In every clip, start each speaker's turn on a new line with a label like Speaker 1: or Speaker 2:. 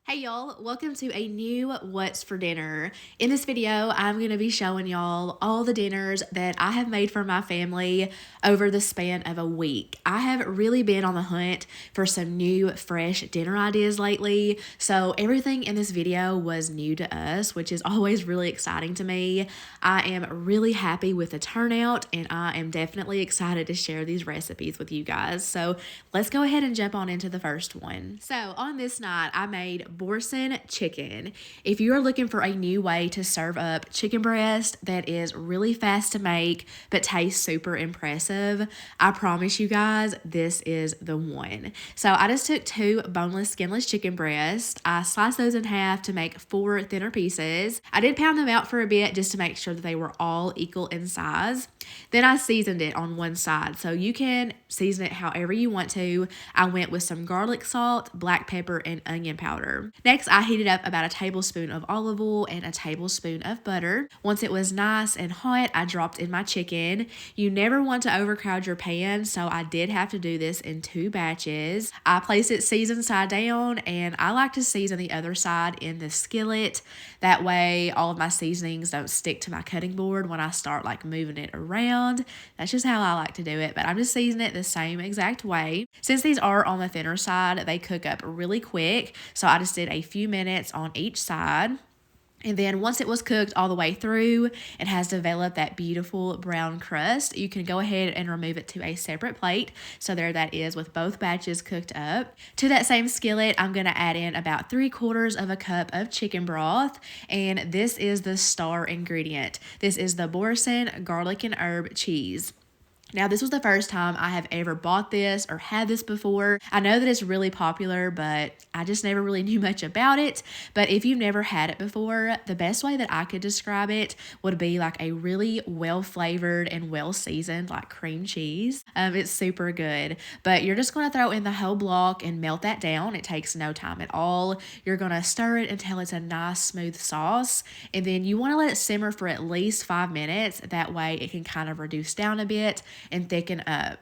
Speaker 1: Hey y'all, welcome to a new What's for Dinner. In this video, I'm going to be showing y'all all the dinners that I have made for my family over the span of a week. I have really been on the hunt for some new, fresh dinner ideas lately, so everything in this video was new to us, which is always really exciting to me. I am really happy with the turnout, and I am definitely excited to share these recipes with you guys. So let's go ahead and jump on into the first one. So on this night, I made Boursin Chicken. If you are looking for a new way to serve up chicken breast that is really fast to make but tastes super impressive, I promise you guys this is the one. So I just took 2 boneless, skinless chicken breasts. I sliced those in half to make 4 thinner pieces. I did pound them out for a bit just to make sure that they were all equal in size. Then I seasoned it on one side. So you can season it however you want to. I went with some garlic salt, black pepper, and onion powder. Next, I heated up about a tablespoon of olive oil and a tablespoon of butter. Once it was nice and hot, I dropped in my chicken. You never want to overcrowd your pan, so I did have to do this in 2 batches. I placed it seasoned side down, and I like to season the other side in the skillet. That way, all of my seasonings don't stick to my cutting board when I start moving it around. That's just how I like to do it, but I'm just seasoning it the same exact way. Since these are on the thinner side, they cook up really quick, so I just did a few minutes on each side. And then once it was cooked all the way through, it has developed that beautiful brown crust. You can go ahead and remove it to a separate plate. So there that is with both batches cooked up. To that same skillet, I'm going to add in about 3/4 of a cup of chicken broth. And this is the star ingredient. This is the Boursin garlic and herb cheese. Now, this was the first time I have ever bought this or had this before. I know that it's really popular, but I just never really knew much about it. But if you've never had it before, the best way that I could describe it would be like a really well-flavored and well-seasoned cream cheese. It's super good. But you're just going to throw in the whole block and melt that down. It takes no time at all. You're going to stir it until it's a nice smooth sauce. And then you want to let it simmer for at least 5 minutes. That way it can kind of reduce down a bit and thicken up.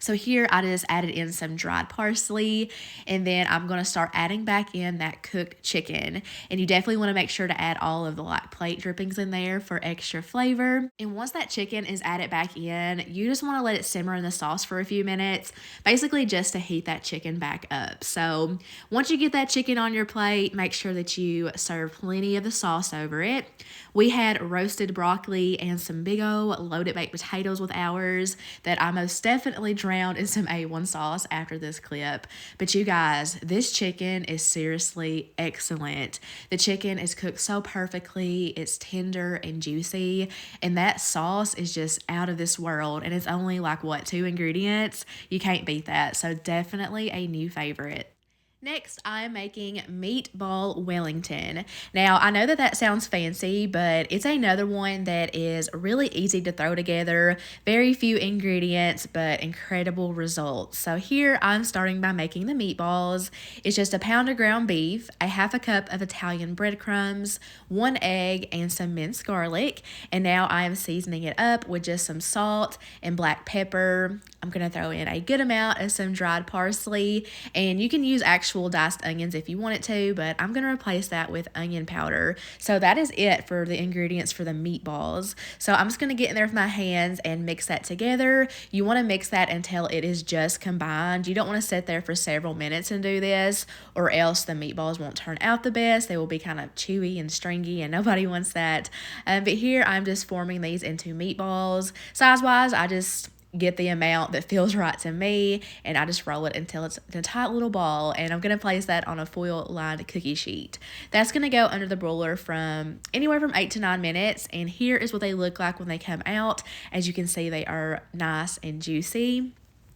Speaker 1: So here I just added in some dried parsley, and then I'm going to start adding back in that cooked chicken. And you definitely want to make sure to add all of the plate drippings in there for extra flavor. And once that chicken is added back in, you just want to let it simmer in the sauce for a few minutes, basically just to heat that chicken back up. So once you get that chicken on your plate, make sure that you serve plenty of the sauce over it. We had roasted broccoli and some big old loaded baked potatoes with ours that I most definitely drowned in some A1 sauce after this clip. But you guys, this chicken is seriously excellent. The chicken is cooked so perfectly. It's tender and juicy. And that sauce is just out of this world. And it's only 2 ingredients? You can't beat that. So definitely a new favorite. Next, I'm making Meatball Wellington. Now, I know that sounds fancy, but it's another one that is really easy to throw together. Very few ingredients, but incredible results. So here, I'm starting by making the meatballs. It's just a pound of ground beef, a half a cup of Italian breadcrumbs, 1 egg, and some minced garlic. And now I am seasoning it up with just some salt and black pepper. I'm going to throw in a good amount of some dried parsley, and you can use actual diced onions if you want it to, but I'm going to replace that with onion powder. So that is it for the ingredients for the meatballs. So I'm just going to get in there with my hands and mix that together. You want to mix that until it is just combined. You don't want to sit there for several minutes and do this, or else the meatballs won't turn out the best. They will be kind of chewy and stringy, and nobody wants that. But here I'm just forming these into meatballs. Size-wise, I just get the amount that feels right to me, and I just roll it until it's a tight little ball, and I'm going to place that on a foil-lined cookie sheet. That's going to go under the broiler from anywhere from 8 to 9 minutes, and here is what they look like when they come out. As you can see, they are nice and juicy.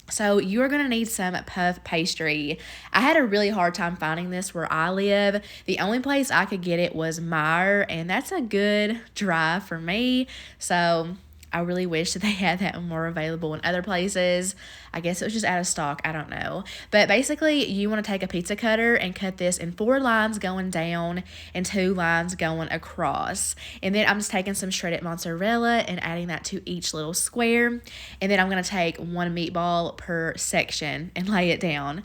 Speaker 1: So you're going to need some puff pastry. I had a really hard time finding this where I live. The only place I could get it was Meijer, and that's a good drive for me. So I really wish that they had that more available in other places. I guess it was just out of stock. I don't know. But basically, you want to take a pizza cutter and cut this in 4 lines going down and 2 lines going across. And then I'm just taking some shredded mozzarella and adding that to each little square. And then I'm going to take 1 meatball per section and lay it down.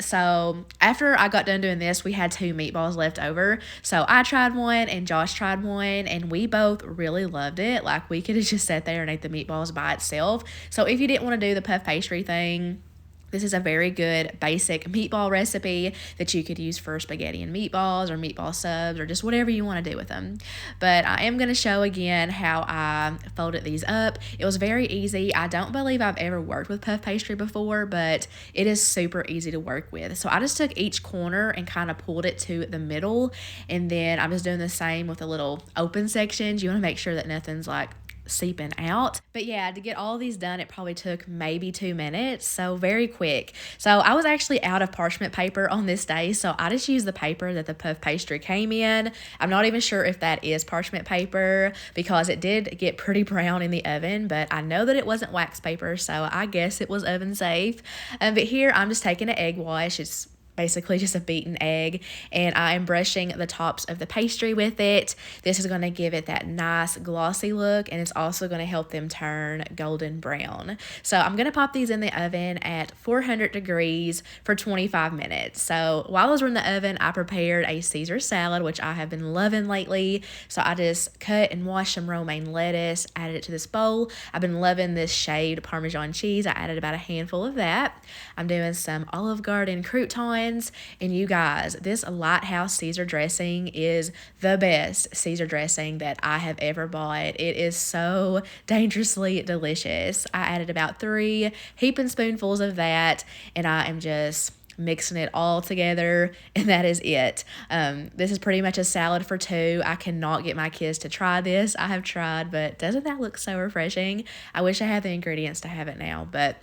Speaker 1: So after I got done doing this, we had 2 meatballs left over. So I tried one and Josh tried one, and we both really loved it. Like, we could have just sat there and ate the meatballs by itself. So if you didn't want to do the puff pastry thing, this is a very good basic meatball recipe that you could use for spaghetti and meatballs or meatball subs or just whatever you want to do with them. But I am going to show again how I folded these up. It was very easy. I don't believe I've ever worked with puff pastry before, but it is super easy to work with. So I just took each corner and kind of pulled it to the middle, and then I'm just doing the same with the little open sections. You want to make sure that nothing's like seeping out. But yeah, to get all these done, it probably took maybe 2 minutes, so very quick. So I was actually out of parchment paper on this day, so I just used the paper that the puff pastry came in. I'm not even sure if that is parchment paper because it did get pretty brown in the oven, but I know that it wasn't wax paper, so I guess it was oven safe. But here I'm just taking an egg wash. It's basically just a beaten egg, and I am brushing the tops of the pastry with it. This is going to give it that nice glossy look, and it's also going to help them turn golden brown. So I'm going to pop these in the oven at 400 degrees for 25 minutes. So while those were in the oven, I prepared a Caesar salad, which I have been loving lately. So I just cut and washed some romaine lettuce, added it to this bowl. I've been loving this shaved Parmesan cheese. I added about a handful of that. I'm doing some Olive Garden croutons. And you guys, this Lighthouse Caesar dressing is the best Caesar dressing that I have ever bought. It is so dangerously delicious. I added about 3 heaping spoonfuls of that, and I am just mixing it all together, and that is it. This is pretty much a salad for 2. I cannot get my kids to try this. I have tried, but doesn't that look so refreshing? I wish I had the ingredients to have it now, but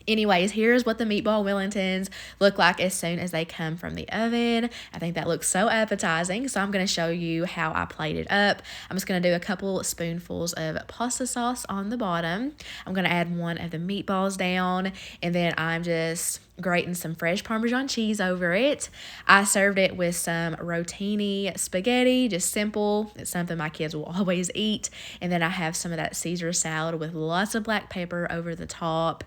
Speaker 1: anyways, here's what the Meatball Wellingtons look like as soon as they come from the oven. I think that looks so appetizing, so I'm going to show you how I plate it up. I'm just going to do a couple spoonfuls of pasta sauce on the bottom. I'm going to add 1 of the meatballs down, and then I'm just grating some fresh Parmesan cheese over it. I served it with some rotini spaghetti, just simple. It's something my kids will always eat. And then I have some of that Caesar salad with lots of black pepper over the top.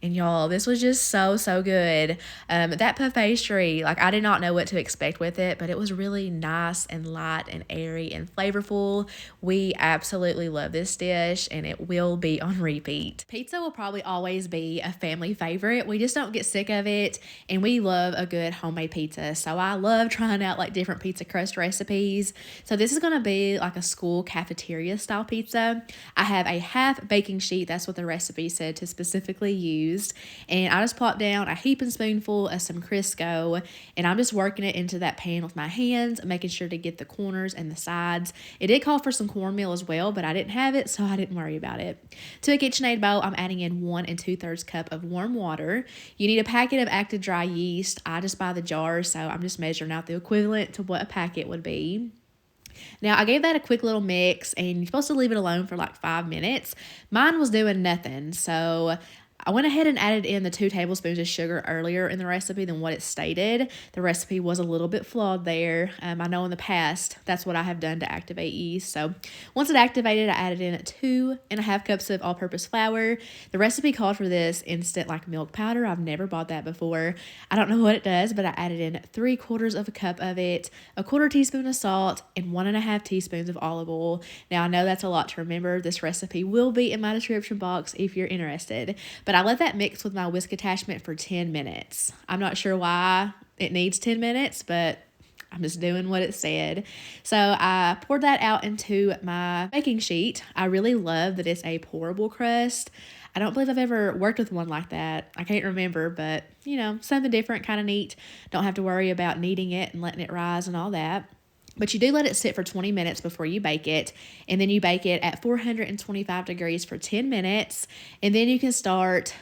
Speaker 1: And y'all, this was just so, so good. That puff pastry, like, I did not know what to expect with it, but it was really nice and light and airy and flavorful. We absolutely love this dish, and it will be on repeat. Pizza will probably always be a family favorite. We just don't get sick of it, and we love a good homemade pizza. So I love trying out like different pizza crust recipes. So this is going to be like a school cafeteria style pizza. I have a half baking sheet. That's what the recipe said to specifically use. And I just plopped down a heaping spoonful of some Crisco, and I'm just working it into that pan with my hands, making sure to get the corners and the sides. It did call for some cornmeal as well, but I didn't have it, so I didn't worry about it. To a KitchenAid bowl, I'm adding in 1 2/3 cup of warm water. You need a packet of active dry yeast. I just buy the jar, so I'm just measuring out the equivalent to what a packet would be. Now, I gave that a quick little mix, and you're supposed to leave it alone for like 5 minutes. Mine was doing nothing, so I went ahead and added in the 2 tablespoons of sugar earlier in the recipe than what it stated. The recipe was a little bit flawed there. I know in the past that's what I have done to activate yeast. So once it activated, I added in 2.5 cups of all-purpose flour. The recipe called for this instant like milk powder. I've never bought that before. I don't know what it does, but I added in 3/4 of a cup of it, a 1/4 teaspoon of salt, and 1.5 teaspoons of olive oil. Now, I know that's a lot to remember. This recipe will be in my description box if you're interested. But I let that mix with my whisk attachment for 10 minutes. I'm not sure why it needs 10 minutes, but I'm just doing what it said. So I poured that out into my baking sheet. I really love that it's a pourable crust. I don't believe I've ever worked with one like that. I can't remember, but, you know, something different, kind of neat. Don't have to worry about kneading it and letting it rise and all that. But you do let it sit for 20 minutes before you bake it, and then you bake it at 425 degrees for 10 minutes, and then you can start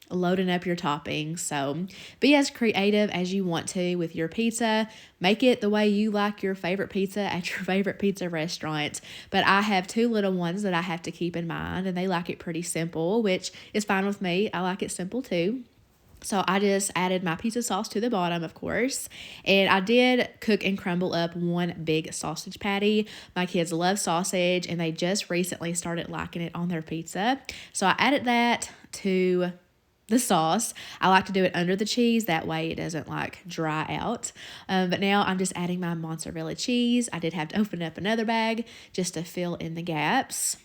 Speaker 1: loading up your toppings. So be as creative as you want to with your pizza. Make it the way you like your favorite pizza at your favorite pizza restaurant. But I have two little ones that I have to keep in mind, and they like it pretty simple, which is fine with me. I like it simple too. So I just added my pizza sauce to the bottom, of course. And I did cook and crumble up one big sausage patty. My kids love sausage and they just recently started liking it on their pizza. So I added that to the sauce. I like to do it under the cheese. That way it doesn't like dry out. But now I'm just adding my mozzarella cheese. I did have to open up another bag just to fill in the gaps.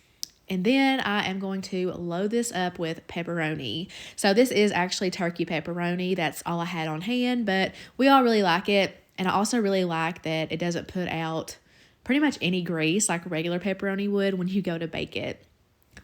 Speaker 1: And then I am going to load this up with pepperoni. So this is actually turkey pepperoni. That's all I had on hand, but we all really like it. And I also really like that it doesn't put out pretty much any grease like regular pepperoni would when you go to bake it.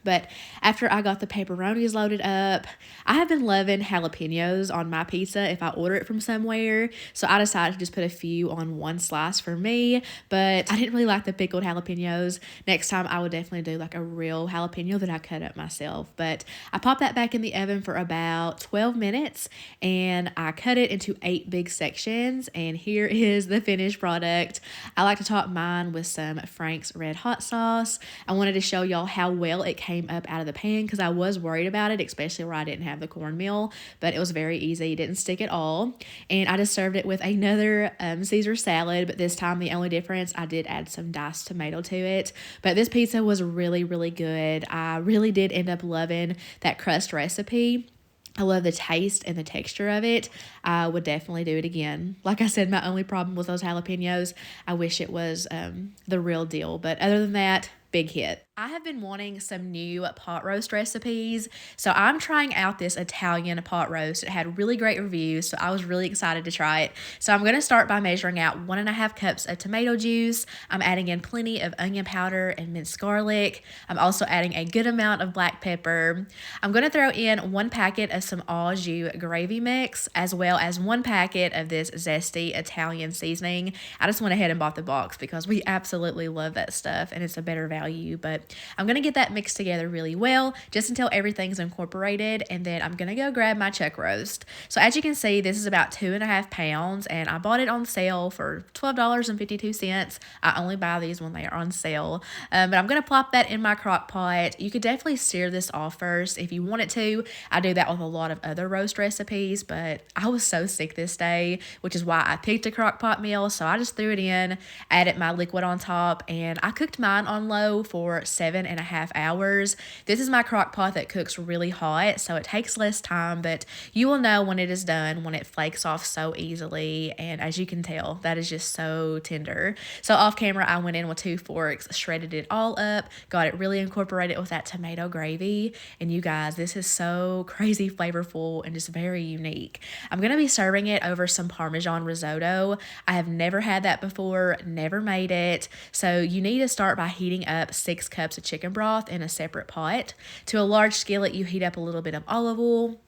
Speaker 1: But after I got the pepperonis loaded up, I have been loving jalapenos on my pizza if I order it from somewhere. So I decided to just put a few on one slice for me. But I didn't really like the pickled jalapenos. Next time I would definitely do like a real jalapeno that I cut up myself. But I popped that back in the oven for about 12 minutes. And I cut it into 8 big sections. And here is the finished product. I like to top mine with some Frank's Red Hot Sauce. I wanted to show y'all how well it came up out of the pan because I was worried about it, especially where I didn't have the cornmeal, but it was very easy. It didn't stick at all. And I just served it with another Caesar salad, but this time the only difference, I did add some diced tomato to it. But this pizza was really, really good. I really did end up loving that crust recipe. I love the taste and the texture of it. I would definitely do it again. Like I said, my only problem with those jalapenos, I wish it was the real deal. But other than that, big hit. I have been wanting some new pot roast recipes, so I'm trying out this Italian pot roast. It had really great reviews, so I was really excited to try it. So I'm going to start by measuring out 1.5 cups of tomato juice. I'm adding in plenty of onion powder and minced garlic. I'm also adding a good amount of black pepper. I'm going to throw in 1 packet of some au jus gravy mix, as well as 1 packet of this zesty Italian seasoning. I just went ahead and bought the box because we absolutely love that stuff, and it's a better value, but I'm going to get that mixed together really well just until everything's incorporated, and then I'm going to go grab my chuck roast. So as you can see, this is about 2.5 pounds, and I bought it on sale for $12.52. I only buy these when they are on sale, but I'm going to plop that in my crock pot. You could definitely sear this off first if you wanted to. I do that with a lot of other roast recipes, but I was so sick this day, which is why I picked a crock pot meal, so I just threw it in, added my liquid on top, and I cooked mine on low for 7.5 hours. This is my crock pot that cooks really hot, so it takes less time, but you will know when it is done, when it flakes off so easily, and as you can tell, that is just so tender. So off camera, I went in with 2 forks, shredded it all up, got it really incorporated with that tomato gravy, and you guys, this is so crazy flavorful and just very unique. I'm going to be serving it over some Parmesan risotto. I have never had that before, never made it, so you need to start by heating up 6 cups of chicken broth in a separate pot. To a large skillet, you heat up a little bit of olive oil.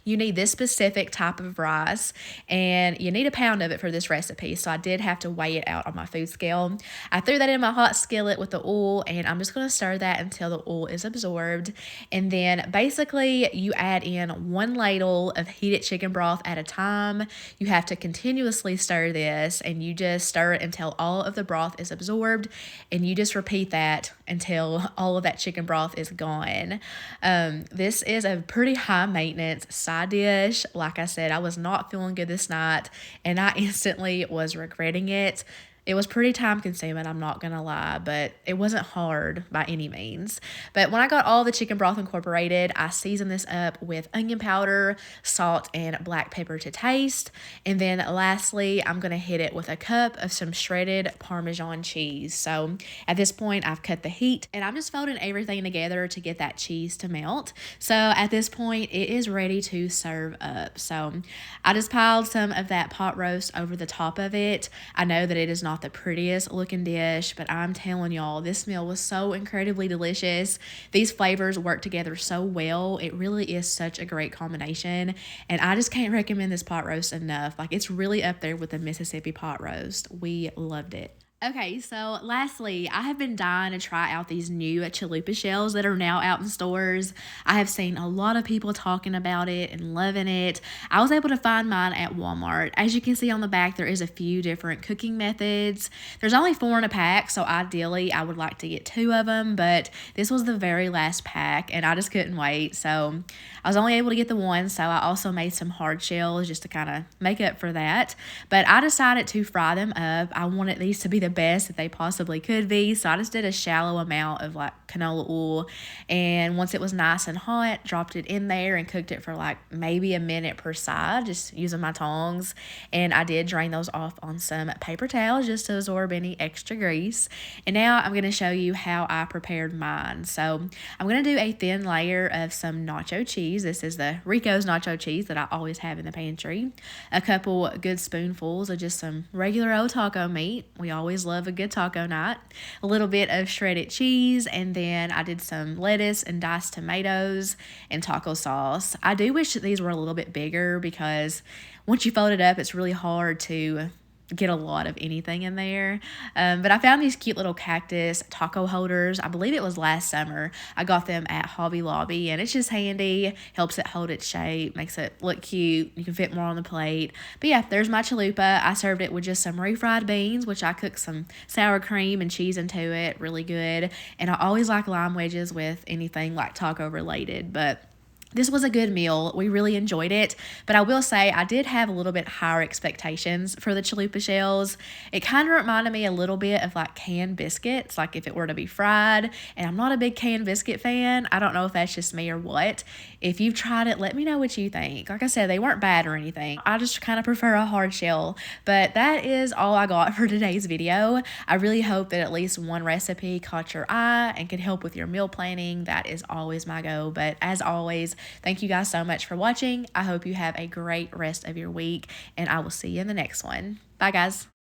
Speaker 1: You need this specific type of rice, and you need 1 pound of it for this recipe, so I did have to weigh it out on my food scale. I threw that in my hot skillet with the oil, and I'm just going to stir that until the oil is absorbed, and then basically you add in 1 ladle of heated chicken broth at a time. You have to continuously stir this, and you just stir it until all of the broth is absorbed, and you just repeat that until all of that chicken broth is gone. This is a pretty high maintenance side dish. Like I said, I was not feeling good this night, and I instantly was regretting it. It was pretty time consuming, I'm not gonna lie, but it wasn't hard by any means. But when I got all the chicken broth incorporated, I seasoned this up with onion powder, salt, and black pepper to taste. And then lastly, I'm gonna hit it with a cup of some shredded Parmesan cheese. So at this point, I've cut the heat, and I'm just folding everything together to get that cheese to melt. So at this point, it is ready to serve up. So I just piled some of that pot roast over the top of it. I know that it is not the prettiest looking dish, but I'm telling y'all, this meal was so incredibly delicious. These flavors work together so well. It really is such a great combination, and I just can't recommend this pot roast enough. Like, it's really up there with the Mississippi pot roast. We loved it. Okay, so lastly, I have been dying to try out these new chalupa shells that are now out in stores. I have seen a lot of people talking about it and loving it. I was able to find mine at Walmart. As you can see on the back, there is a few different cooking methods. There's only 4 in a pack, so ideally I would like to get 2 of them, but this was the very last pack and I just couldn't wait. So I was only able to get the one, so I also made some hard shells just to kind of make up for that. But I decided to fry them up. I wanted these to be the best that they possibly could be, so I just did a shallow amount of like canola oil, and once it was nice and hot, dropped it in there and cooked it for like maybe a minute per side, just using my tongs. And I did drain those off on some paper towels just to absorb any extra grease. And now I'm going to show you how I prepared mine. So I'm going to do a thin layer of some nacho cheese. This is the Rico's nacho cheese that I always have in the pantry. A couple good spoonfuls of just some regular old taco meat. We always love a good taco night. A little bit of shredded cheese, and then I did some lettuce and diced tomatoes and taco sauce. I do wish that these were a little bit bigger because once you fold it up, it's really hard to get a lot of anything in there. But I found these cute little cactus taco holders. I believe it was last summer. I got them at Hobby Lobby, and it's just handy. Helps it hold its shape, makes it look cute. You can fit more on the plate. But yeah, there's my chalupa. I served it with just some refried beans, which I cooked some sour cream and cheese into it. Really good. And I always like lime wedges with anything like taco related, but this was a good meal. We really enjoyed it, but I will say I did have a little bit higher expectations for the chalupa shells. It kind of reminded me a little bit of like canned biscuits, like if it were to be fried, and I'm not a big canned biscuit fan. I don't know if that's just me or what. If you've tried it, let me know what you think. Like I said, they weren't bad or anything. I just kind of prefer a hard shell, but that is all I got for today's video. I really hope that at least one recipe caught your eye and could help with your meal planning. That is always my goal, but as always, thank you guys so much for watching. I hope you have a great rest of your week, and I will see you in the next one. Bye, guys.